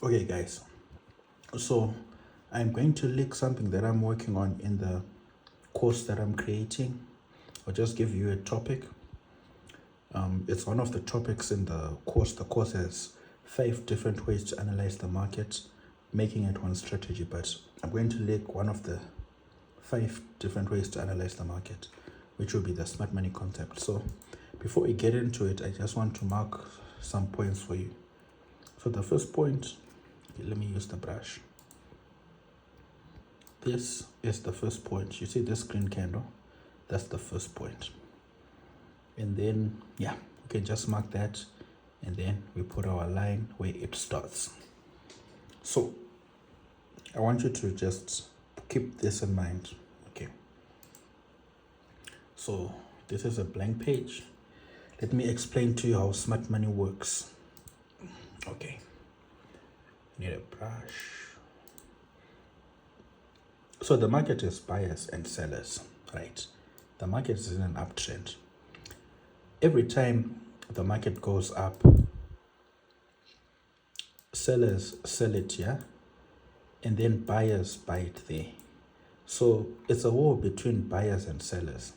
Okay guys, so I'm going to link something that I'm working on in the course that I'm creating. I'll just give you a topic. It's one of the topics in the course. The course has 5 different ways to analyze the market, making it one strategy, but I'm going to link one of the 5 different ways to analyze the market, which will be the smart money concept. So before we get into it, I just want to mark some points for you. So the first point, let me use the brush. This is the first point. You see this green candle? That's the first point. And then, yeah, we can just mark that. And then we put our line where it starts. So I want you to just keep this in mind. Okay. So this is a blank page. Let me explain to you how smart money works. Okay. Need a brush. So the market is buyers and sellers, right? The market is in an uptrend. Every time the market goes up, sellers sell it, yeah? And then buyers buy it there. So it's a war between buyers and sellers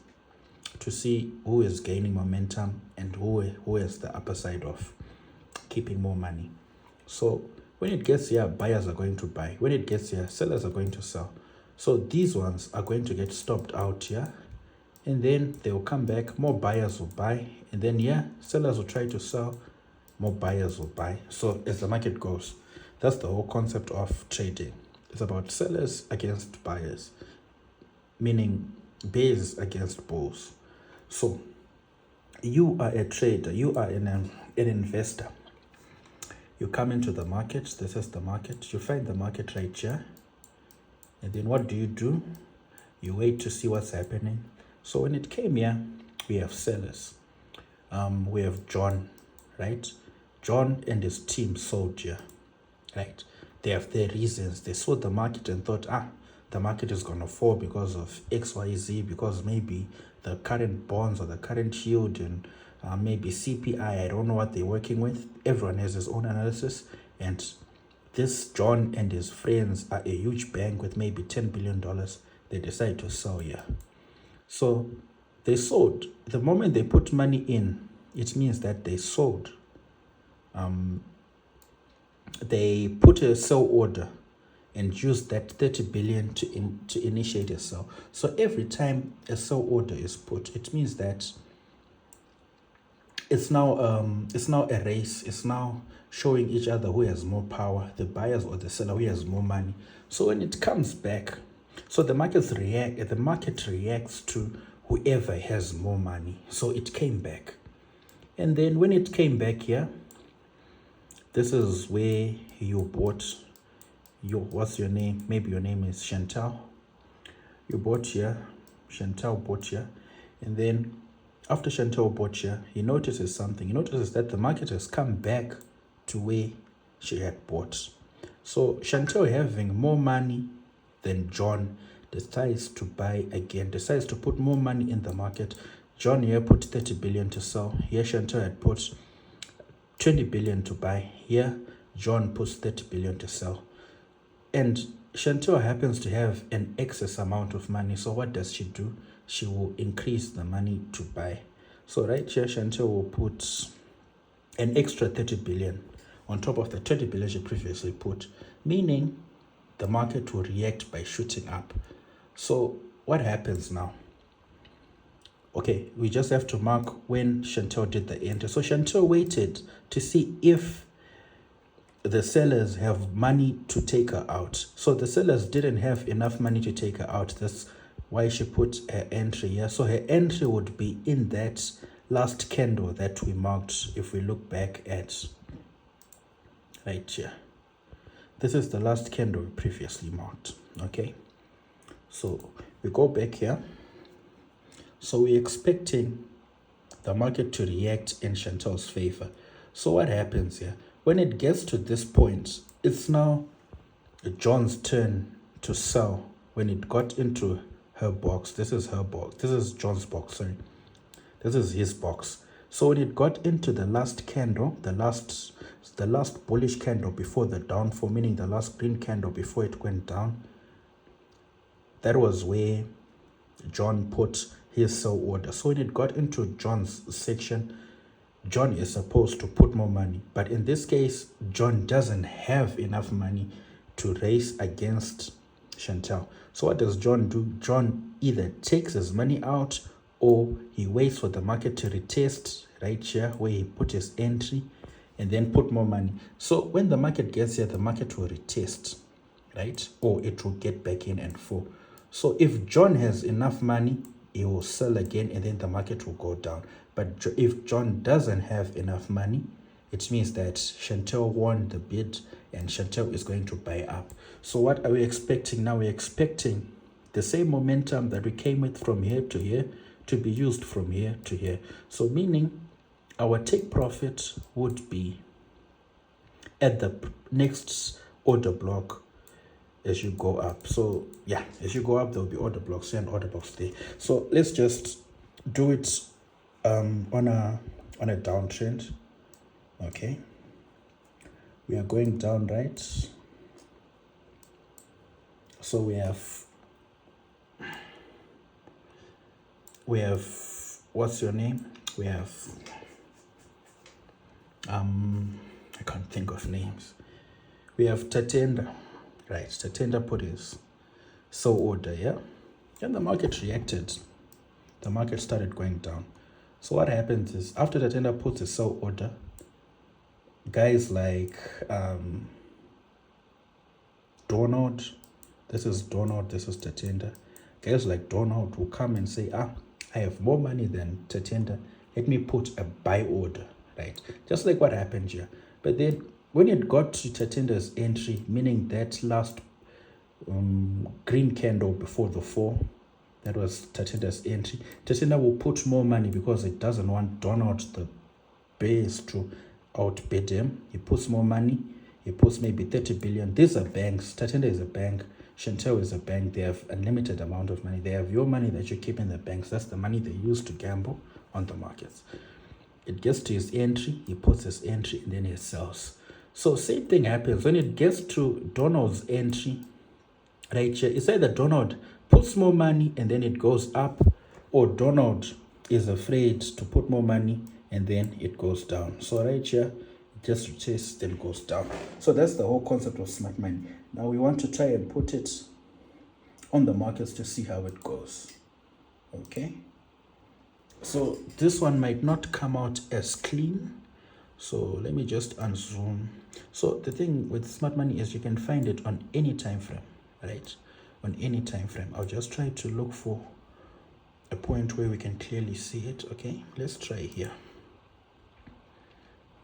to see who is gaining momentum and who has the upper side of keeping more money. So when it gets here, buyers are going to buy. When it gets here, sellers are going to sell. So these ones are going to get stopped out here. And then they will come back, more buyers will buy. And then sellers will try to sell, more buyers will buy. So as the market goes, that's the whole concept of trading. It's about sellers against buyers, meaning bears against bulls. So you are a trader, you are an investor. You come into the market, this is the market, you find the market right here. And then what do? You wait to see what's happening. So when it came here, we have sellers. We have John, right? John and his team sold here, right? They have their reasons. They saw the market and thought, the market is going to fall because of XYZ, because maybe the current bonds or the current yield and maybe CPI, I don't know what they're working with. Everyone has his own analysis. And this John and his friends are a huge bank with maybe $10 billion. They decide to sell here. So they sold. The moment they put money in, it means that they sold. They put a sell order and used that 30 billion to initiate a sell. So every time a sell order is put, it means that it's now a race. It's now showing each other who has more power, the buyers or the seller, who has more money. So when it comes back, so the market reacts to whoever has more money. So it came back. And then when it came back here, this is where you bought what's your name? Maybe your name is Chantal. You bought here, Chantal bought here. And then after Chantal bought here, he notices something. He notices that the market has come back to where she had bought. So Chantal, having more money than John, decides to buy again, decides to put more money in the market. John here put 30 billion to sell. Here Chantal had put 20 billion to buy. Here John puts 30 billion to sell. And Chantal happens to have an excess amount of money. So what does she do? She will increase the money to buy. So right here, Chantal will put an extra 30 billion on top of the 20 billion she previously put, meaning the market will react by shooting up. So what happens now? Okay, we just have to mark when Chantal did the enter. So Chantal waited to see if the sellers have money to take her out. So the sellers didn't have enough money to take her out. That's why she put her entry here. So her entry would be in that last candle that we marked. If we look back at right here, this is the last candle we previously marked. Okay, so we go back here. So we're expecting the market to react in Chantal's favor. So what happens here? When it gets to this point, it's now John's turn to sell. When it got into her box, this is her box. This is John's box, sorry. This is his box. So when it got into the last candle, the last the last bullish candle before the downfall, meaning the last green candle before it went down, that was where John put his sell order. So when it got into John's section, John is supposed to put more money. But in this case, John doesn't have enough money to race against Chantel. So what does John do? John either takes his money out or he waits for the market to retest right here where he put his entry and then put more money. So when the market gets here, the market will retest, right? Or it will get back in and fall. So if John has enough money, he will sell again and then the market will go down. But if John doesn't have enough money, it means that Chantel won the bid and Chantel is going to buy up. So what are we expecting now? We're expecting the same momentum that we came with from here to here to be used from here to here. So meaning our take profit would be at the next order block as you go up. So yeah, as you go up, there will be order blocks here and order blocks there. So let's just do it on a downtrend. Okay, we are going down, right? So we have what's your name? We have I can't think of names. We have Tatenda, right? Tatenda put his sell order, yeah, and the market reacted. The market started going down. So what happens is after Tatenda puts his sell order, guys like Donald, this is Donald, this is Tatenda. Guys like Donald will come and say, I have more money than Tatenda. Let me put a buy order, right? Just like what happened here. But then when it got to Tatenda's entry, meaning that last green candle before the fall, that was Tatenda's entry. Tatenda will put more money because it doesn't want Donald the base to outbid him. He puts more money. He puts maybe 30 billion. These are banks. Tatenda is a bank. Chantel is a bank. They have a limited amount of money. They have your money that you keep in the banks. That's the money they use to gamble on the markets. It gets to his entry. He puts his entry and then he sells. So same thing happens when it gets to Donald's entry. Right here, it's either Donald puts more money and then it goes up, or Donald is afraid to put more money and then it goes down. So right here, it just retests, then goes down. So that's the whole concept of smart money. Now we want to try and put it on the markets to see how it goes. Okay. So this one might not come out as clean. So let me just unzoom. So the thing with smart money is you can find it on any time frame, right? On any time frame. I'll just try to look for a point where we can clearly see it. Okay, let's try here.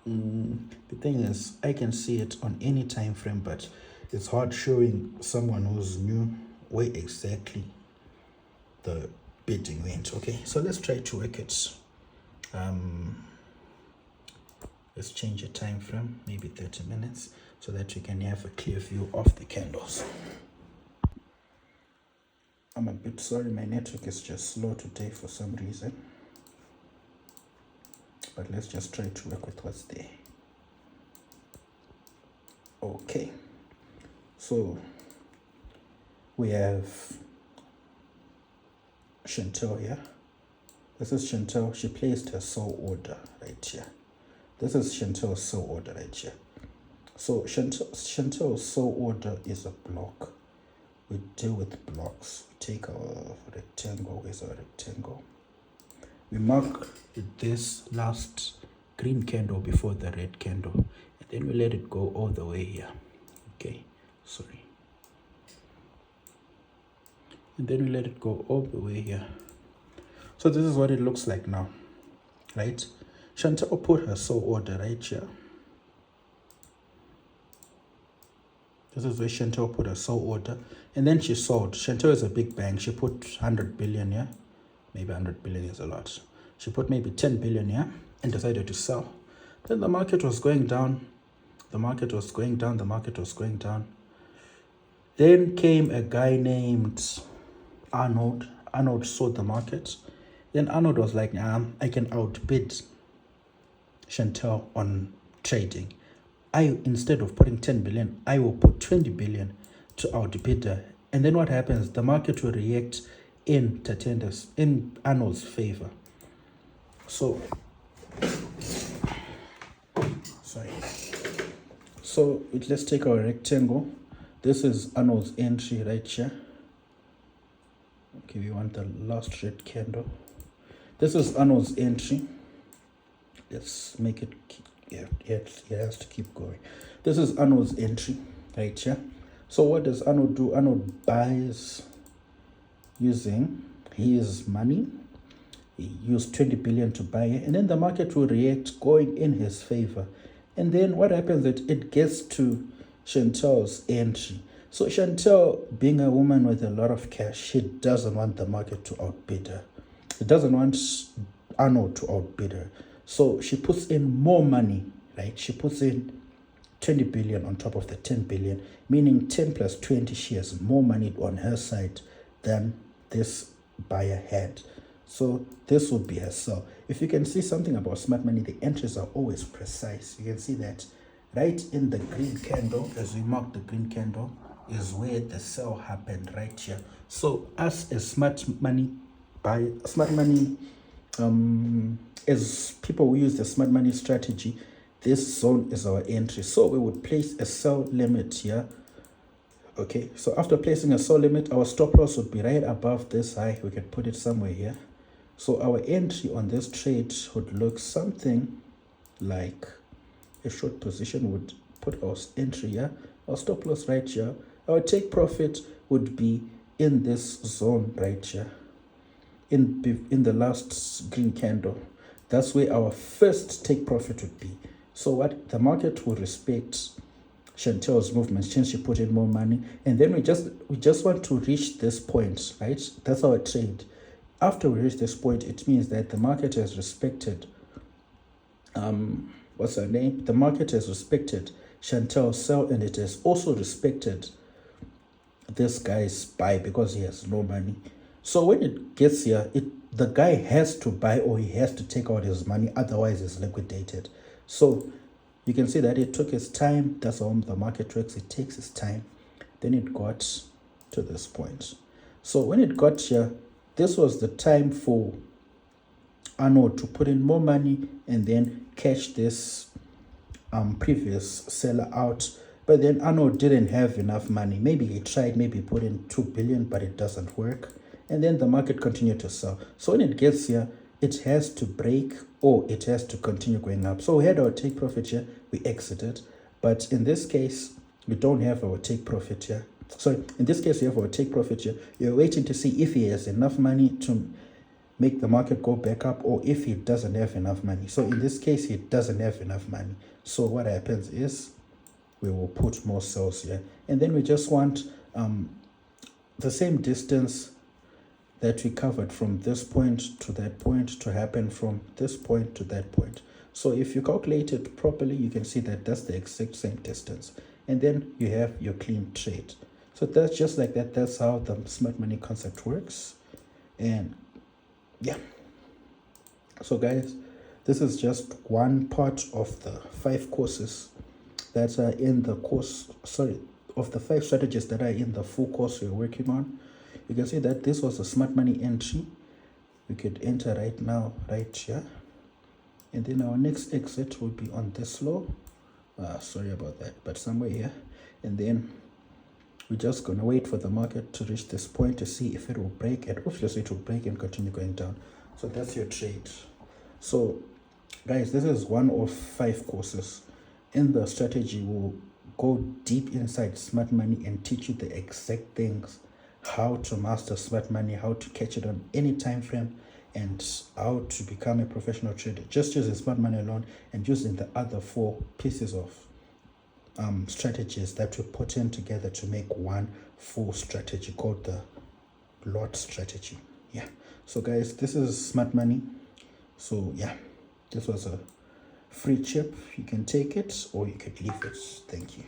The thing is, I can see it on any time frame, but it's hard showing someone who's new where exactly the bidding went. Okay, so let's try to work it. Let's change the time frame, maybe 30 minutes, so that we can have a clear view of the candles. I'm a bit sorry, my network is just slow today for some reason. But let's just try to work with what's there. Okay. So we have Chantel here. This is Chantel. She placed her sell order right here. This is Chantel's sell order right here. So Chantel's sell order is a block. We deal with blocks. We take our rectangle. Where's our rectangle? We mark this last green candle before the red candle, and then we let it go all the way here. Okay, sorry. And then we let it go all the way here. So this is what it looks like now, right? Chantel put her sell order right here. This is where Chantel put her sell order, and then she sold. Chantel is a big bank. She put 100 billion here. Maybe 100 billion is a lot. She put maybe 10 billion here and decided to sell. Then the market was going down. The market was going down. The market was going down. Then came a guy named Arnold. Arnold saw the market. Then Arnold was like, I can outbid Chantel on trading. instead of putting 10 billion, I will put 20 billion to outbid her. And then what happens? The market will react in Arnold's favor. So, sorry. So let's take our rectangle. This is Arnold's entry right here. Okay, we want the last red candle. This is Arnold's entry. Let's make it, it has to keep going. This is Arnold's entry right here. So what does Arnold do? Arnold buys using his money. He used 20 billion to buy it, and then the market will react going in his favor. And then what happens is it gets to Chantel's entry. So Chantel, being a woman with a lot of cash, she doesn't want the market to outbid her. She doesn't want Arnold to outbid her. So she puts in more money, right? She puts in 20 billion on top of the 10 billion, meaning 10 plus 20, she has more money on her side than this buyer had. So this would be her sell. If you can see something about smart money, the entries are always precise. You can see that right in the green candle, as we mark the green candle, is where the sell happened right here. So as a smart money buyer, as people who use the smart money strategy, this zone is our entry. So we would place a sell limit here. Okay, so after placing a sell limit, our stop loss would be right above this high. We could put it somewhere here. So our entry on this trade would look something like a short position would put our entry here, our stop loss right here. Our take profit would be in this zone right here, in the last green candle. That's where our first take profit would be. So what the market will respect Chantel's movements since she put in more money, and then we just want to reach this point, right? That's our trade. After we reach this point, it means that the market has respected what's her name? The market has respected Chantel's sell, and it has also respected this guy's buy because he has no money. So when it gets here, the guy has to buy or he has to take out his money, otherwise it's liquidated. So you can see that it took its time. That's how the market works. It takes its time. Then it got to this point. So when it got here, this was the time for Arnold to put in more money and then cash this previous seller out. But then Arnold didn't have enough money. Maybe he tried, maybe put in 2 billion, but it doesn't work. And then the market continued to sell. So when it gets here, it has to break or it has to continue going up. So we had our take profit here, we exited. But in this case, we don't have our take profit here. Sorry, in this case, we have our take profit here. You're waiting to see if he has enough money to make the market go back up or if he doesn't have enough money. So in this case, he doesn't have enough money. So what happens is we will put more cells here. And then we just want the same distance that we covered from this point to that point to happen from this point to that point. So if you calculate it properly, you can see that that's the exact same distance. And then you have your clean trade. So that's just like that. That's how the smart money concept works. And yeah. So guys, this is just one part of the 5 courses that are in the course, of the 5 strategies that are in the full course we're working on. You can see that this was a smart money entry. We could enter right now, right here. And then our next exit will be on this low. Sorry about that, but somewhere here. And then we're just going to wait for the market to reach this point to see if it will break. And obviously it will break and continue going down. So that's your trade. So guys, this is one of 5 courses. In the strategy, we'll go deep inside smart money and teach you the exact things, how to master smart money, how to catch it on any time frame, and how to become a professional trader just using smart money alone and using the other 4 pieces of strategies that we put in together to make one full strategy called the lot strategy. Yeah. So guys, this is smart money. So yeah, this was a free chip. You can take it or you could leave it. Thank you.